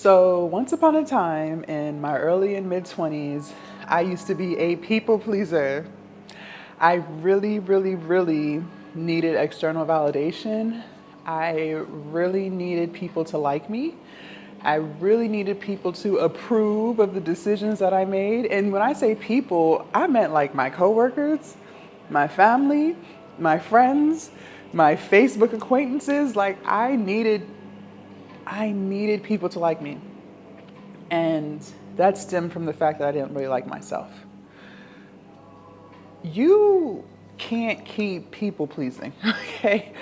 So, once upon a time in my early and mid 20s, I used to be a people pleaser. I really needed external validation. I really needed people to like me. I really needed people to approve of the decisions that I made. And when I say people, I meant like my coworkers, my family, my friends, my Facebook acquaintances. Like I needed people to like me. And that stemmed from the fact that I didn't really like myself. You can't keep people pleasing, okay?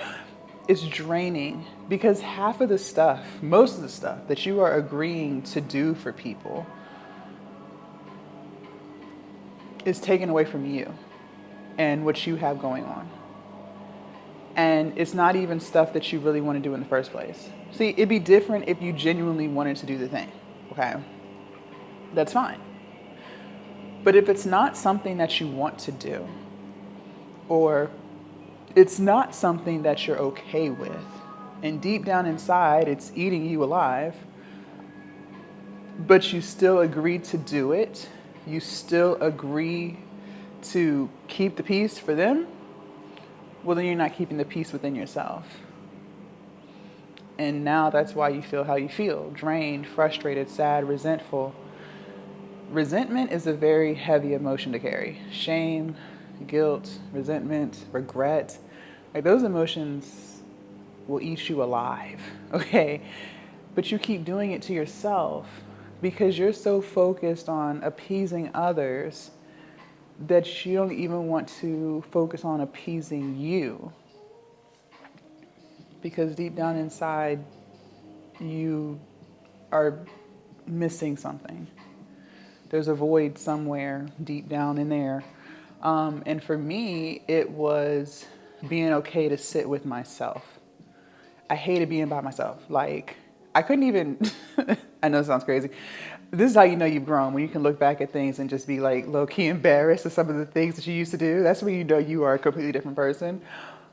It's draining because half of the stuff, most of the stuff that you are agreeing to do for people is taken away from you and what you have going on. And it's not even stuff that you really want to do in the first place. See, it'd be different if you genuinely wanted to do the thing, okay? That's fine. But if it's not something that you want to do, or it's not something that you're okay with, and deep down inside it's eating you alive, but you still agree to do it, you still agree to keep the peace for them, well, then you're not keeping the peace within yourself. And now that's why you feel how you feel: drained, frustrated, sad, resentful. Resentment is a very heavy emotion to carry. Shame, guilt, resentment, regret. Like those emotions will eat you alive, okay? But you keep doing it to yourself because you're so focused on appeasing others that you don't even want to focus on appeasing you. Because deep down inside, you are missing something. There's a void somewhere deep down in there. And for me, it was being okay to sit with myself. I hated being by myself. Like, I couldn't even, I know it sounds crazy. This is how you know you've grown, when you can look back at things and just be like low key embarrassed of some of the things that you used to do. That's when you know you are a completely different person.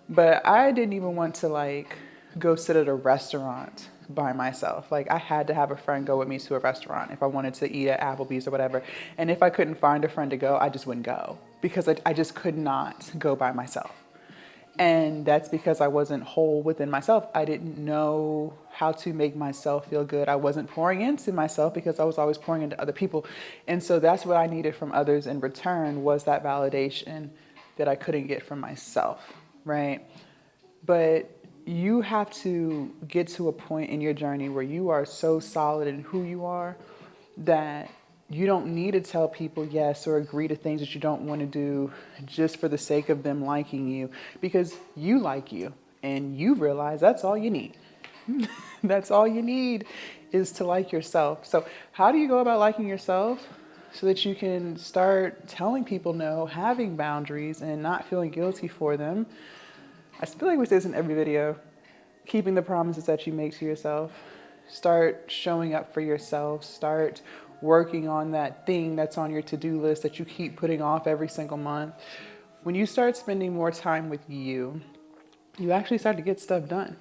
But I didn't even want to like go sit at a restaurant by myself. Like I had to have a friend go with me to a restaurant if I wanted to eat at Applebee's or whatever. And if I couldn't find a friend to go, I just wouldn't go because I just could not go by myself. And that's because I wasn't whole within myself. I didn't know how to make myself feel good. I wasn't pouring into myself because I was always pouring into other people. And so that's what I needed from others in return, was that validation that I couldn't get from myself, right? But you have to get to a point in your journey where you are so solid in who you are that you don't need to tell people yes or agree to things that you don't want to do just for the sake of them liking you, because you like you and you realize that's all you need. That's all you need is to like yourself. So how do you go about liking yourself so that you can start telling people no, having boundaries, and not feeling guilty for them? I feel like we say this in every video. Keeping the promises that you make to yourself. Start showing up for yourself. Start working on that thing that's on your to-do list that you keep putting off every single month. When you start spending more time with you, you actually start to get stuff done.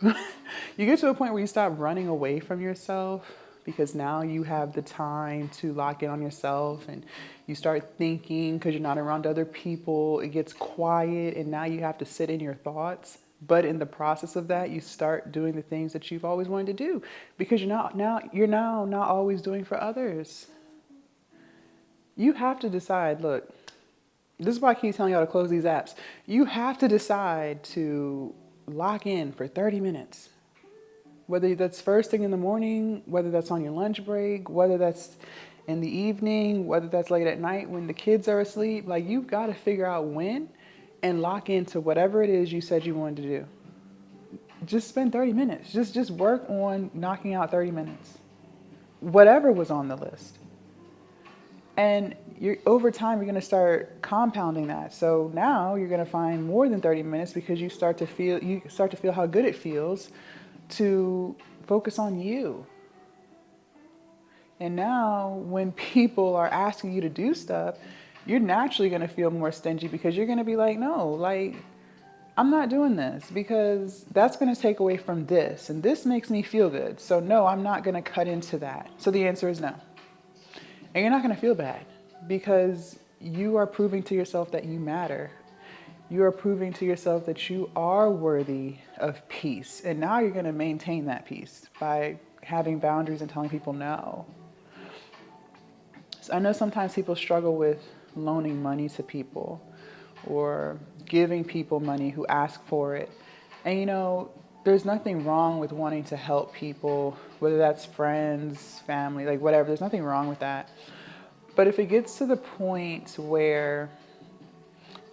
You get to a point where you stop running away from yourself because now you have the time to lock in on yourself, and you start thinking because you're not around other people. It gets quiet and now you have to sit in your thoughts. But in the process of that, you start doing the things that you've always wanted to do because you're now not always doing for others. You have to decide, look, this is why I keep telling y'all to close these apps. You have to decide to lock in for 30 minutes. Whether that's first thing in the morning, whether that's on your lunch break, whether that's in the evening, whether that's late at night when the kids are asleep. Like, you've got to figure out when and lock into whatever it is you said you wanted to do. Just spend 30 minutes. Just work on knocking out 30 minutes. Whatever was on the list. And over time, you're going to start compounding that. So now you're going to find more than 30 minutes because you start to feel how good it feels to focus on you. And now when people are asking you to do stuff, you're naturally going to feel more stingy because you're going to be like, no, like, I'm not doing this because that's going to take away from this, and this makes me feel good. So no, I'm not going to cut into that. So the answer is no. And you're not going to feel bad because you are proving to yourself that you matter. You are proving to yourself that you are worthy of peace. And now you're going to maintain that peace by having boundaries and telling people no. So I know sometimes people struggle with loaning money to people or giving people money who ask for it. And you know, there's nothing wrong with wanting to help people, whether that's friends, family, like whatever. There's nothing wrong with that. But if it gets to the point where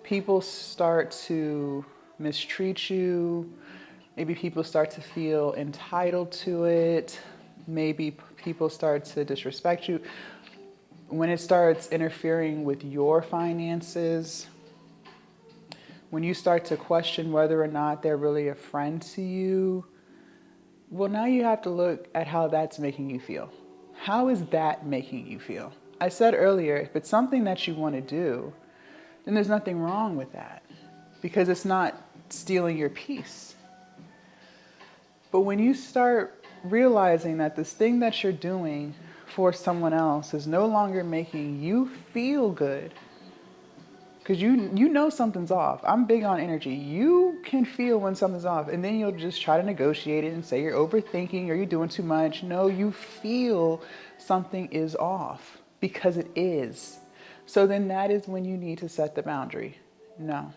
people start to mistreat you, maybe people start to feel entitled to it, maybe people start to disrespect you, when it starts interfering with your finances, when you start to question whether or not they're really a friend to you, well, now you have to look at how that's making you feel. How is that making you feel? I said earlier, if it's something that you want to do, then there's nothing wrong with that because it's not stealing your peace. But when you start realizing that this thing that you're doing for someone else is no longer making you feel good, because you know something's off. I'm big on energy. You can feel when something's off, and then you'll just try to negotiate it and say you're overthinking or you're doing too much. No, you feel something is off because it is. So then that is when you need to set the boundary. No,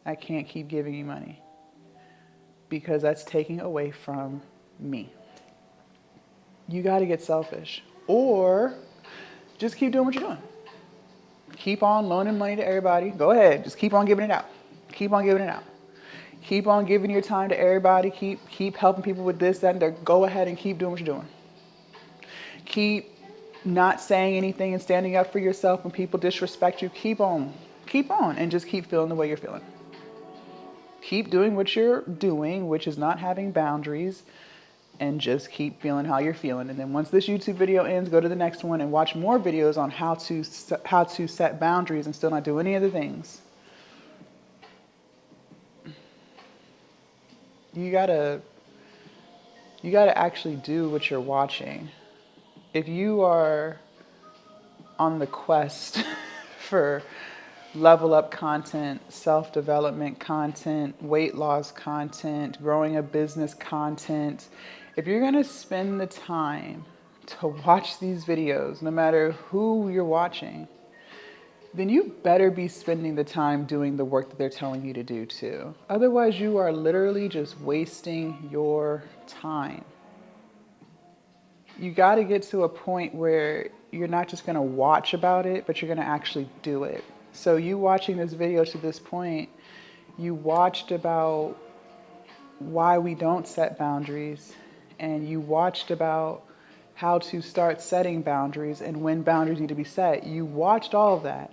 I can't keep giving you money because that's taking away from me. You got to get selfish, or just keep doing what you're doing. Keep on loaning money to everybody. Go ahead. Just keep on giving it out. Keep on giving it out. Keep on giving your time to everybody. Keep helping people with this, that, and that. Go ahead and keep doing what you're doing. Keep not saying anything and standing up for yourself when people disrespect you. Keep on. Keep on and just keep feeling the way you're feeling. Keep doing what you're doing, which is not having boundaries, and just keep feeling how you're feeling. And then once this YouTube video ends, go to the next one and watch more videos on how to set boundaries and still not do any other things. You gotta actually do what you're watching. If you are on the quest for level up content, self-development content, weight loss content, growing a business content, if you're going to spend the time to watch these videos, no matter who you're watching, then you better be spending the time doing the work that they're telling you to do too. Otherwise, you are literally just wasting your time. You got to get to a point where you're not just going to watch about it, but you're going to actually do it. So you watching this video to this point, you watched about why we don't set boundaries, and you watched about how to start setting boundaries and when boundaries need to be set. You watched all of that.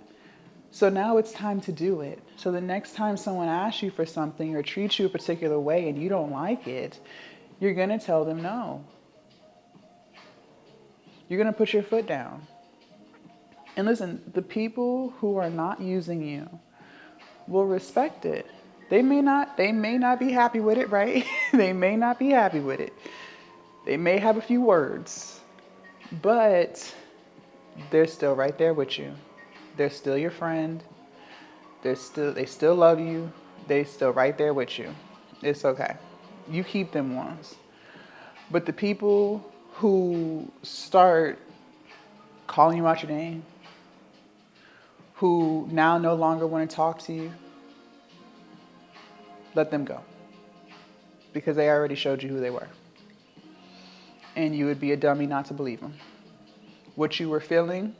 So now it's time to do it. So the next time someone asks you for something or treats you a particular way and you don't like it, you're going to tell them no. You're going to put your foot down. And listen, the people who are not using you will respect it. They may not be happy with it, right? They may not be happy with it. They may have a few words, but they're still right there with you. They're still your friend. They still love you. They're still right there with you. It's okay. You keep them ones. But the people who start calling you out your name, who now no longer want to talk to you, let them go. Because they already showed you who they were. And you would be a dummy not to believe them. What you were feeling,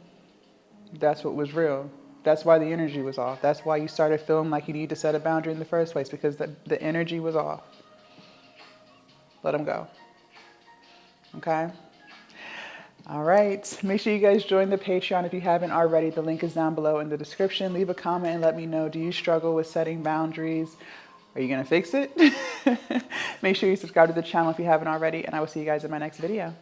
that's what was real. That's why the energy was off. That's why you started feeling like you need to set a boundary in the first place, because the energy was off. Let them go. Okay? All right. Make sure you guys join the Patreon if you haven't already. The link is down below in the description. Leave a comment and let me know, do you struggle with setting boundaries? Are you going to fix it? Make sure you subscribe to the channel if you haven't already, and I will see you guys in my next video.